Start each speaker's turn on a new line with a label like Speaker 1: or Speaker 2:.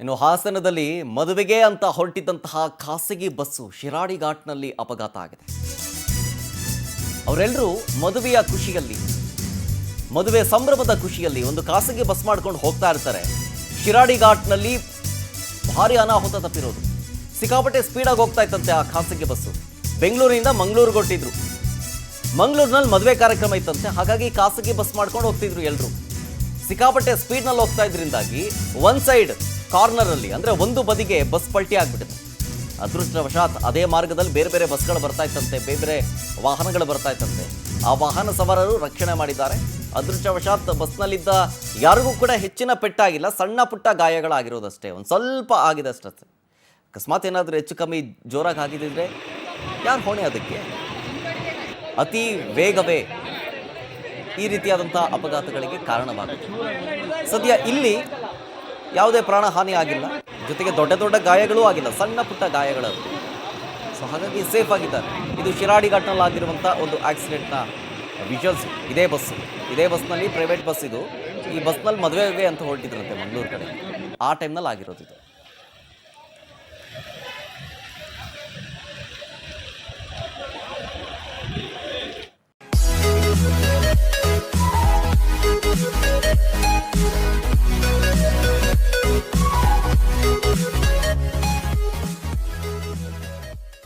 Speaker 1: ಇನ್ನು ಹಾಸನದಲ್ಲಿ ಮದುವೆಗೆ ಅಂತ ಹೊರಟಿದ್ದಂತಹ ಖಾಸಗಿ ಬಸ್ಸು ಶಿರಾಡಿ ಘಾಟ್ನಲ್ಲಿ ಅಪಘಾತ ಆಗಿದೆ. ಅವರೆಲ್ಲರೂ ಮದುವೆಯ ಖುಷಿಯಲ್ಲಿ, ಮದುವೆ ಸಂಭ್ರಮದ ಖುಷಿಯಲ್ಲಿ ಒಂದು ಖಾಸಗಿ ಬಸ್ ಮಾಡ್ಕೊಂಡು ಹೋಗ್ತಾ ಇರ್ತಾರೆ. ಶಿರಾಡಿ ಘಾಟ್ನಲ್ಲಿ ಭಾರಿ ಅನಾಹುತ ತಪ್ಪಿರೋದು. ಸಿಕ್ಕಾಪಟ್ಟೆ ಸ್ಪೀಡಾಗಿ ಹೋಗ್ತಾ ಇತ್ತಂತೆ ಆ ಖಾಸಗಿ ಬಸ್ಸು. ಬೆಂಗಳೂರಿನಿಂದ ಮಂಗಳೂರಿಗೆ ಹೊರಟಿದ್ರು. ಮಂಗಳೂರಿನಲ್ಲಿ ಮದುವೆ ಕಾರ್ಯಕ್ರಮ ಇತ್ತಂತೆ, ಹಾಗಾಗಿ ಖಾಸಗಿ ಬಸ್ ಮಾಡ್ಕೊಂಡು ಹೋಗ್ತಿದ್ರು ಎಲ್ಲರೂ. ಸಿಕ್ಕಾಪಟ್ಟೆ ಸ್ಪೀಡ್ನಲ್ಲಿ ಹೋಗ್ತಾ ಇದ್ರಿಂದಾಗಿ ಒನ್ ಸೈಡ್ ಕಾರ್ನರ್ ಅಲ್ಲಿ ಅಂದ್ರೆ ಒಂದು ಬದಿಗೆ ಬಸ್ ಪಲ್ಟಿ ಆಗ್ಬಿಟ್ಟಿದೆ. ಅದೃಷ್ಟವಶಾತ್ ಅದೇ ಮಾರ್ಗದಲ್ಲಿ ಬೇರೆ ಬೇರೆ ಬಸ್ಗಳು ಬರ್ತಾ ಇತ್ತಂತೆ, ಬೇರೆ ಬೇರೆ ವಾಹನಗಳು ಬರ್ತಾ ಇತ್ತಂತೆ. ಆ ವಾಹನ ಸವಾರರು ರಕ್ಷಣೆ ಮಾಡಿದ್ದಾರೆ. ಅದೃಷ್ಟವಶಾತ್ ಬಸ್ನಲ್ಲಿದ್ದ ಯಾರಿಗೂ ಕೂಡ ಹೆಚ್ಚಿನ ಪೆಟ್ಟಾಗಿಲ್ಲ, ಸಣ್ಣ ಪುಟ್ಟ ಗಾಯಗಳಾಗಿರೋದಷ್ಟೇ, ಒಂದು ಸ್ವಲ್ಪ ಆಗಿದೆ ಅಷ್ಟೇ. ಅಕಸ್ಮಾತ್ ಏನಾದರೂ ಹೆಚ್ಚು ಕಮ್ಮಿ ಜೋರಾಗಿ ಆಗಿದ್ದಿದ್ರೆ ಯಾರು ಹೊಣೆ ಅದಕ್ಕೆ? ಅತಿ ವೇಗವೇ ಈ ರೀತಿಯಾದಂಥ ಅಪಘಾತಗಳಿಗೆ ಕಾರಣವಾಗುತ್ತೆ. ಸದ್ಯ ಇಲ್ಲಿ ಯಾವುದೇ ಪ್ರಾಣಹಾನಿ ಆಗಿಲ್ಲ, ಜೊತೆಗೆ ದೊಡ್ಡ ದೊಡ್ಡ ಗಾಯಗಳೂ ಆಗಿಲ್ಲ, ಸಣ್ಣ ಪುಟ್ಟ ಗಾಯಗಳು. ಸೊ ಹಾಗಾಗಿ ಸೇಫ್ ಆಗಿದ್ದಾರೆ. ಇದು ಶಿರಾಡಿ ಘಾಟ್ನಲ್ಲಿ ಆಗಿರುವಂಥ ಒಂದು ಆಕ್ಸಿಡೆಂಟ್ನ ವಿಜುವಲ್ಸ್. ಇದೇ ಬಸ್ನಲ್ಲಿ ಪ್ರೈವೇಟ್ ಬಸ್ ಇದು. ಈ ಬಸ್ನಲ್ಲಿ ಮದುವೆಗೆ ಅಂತ ಹೊರಟಿದ್ರಂತೆ ಮಂಗಳೂರು ಕಡೆ. ಆ ಟೈಮ್ನಲ್ಲಿ ಆಗಿರೋದು ಇದು.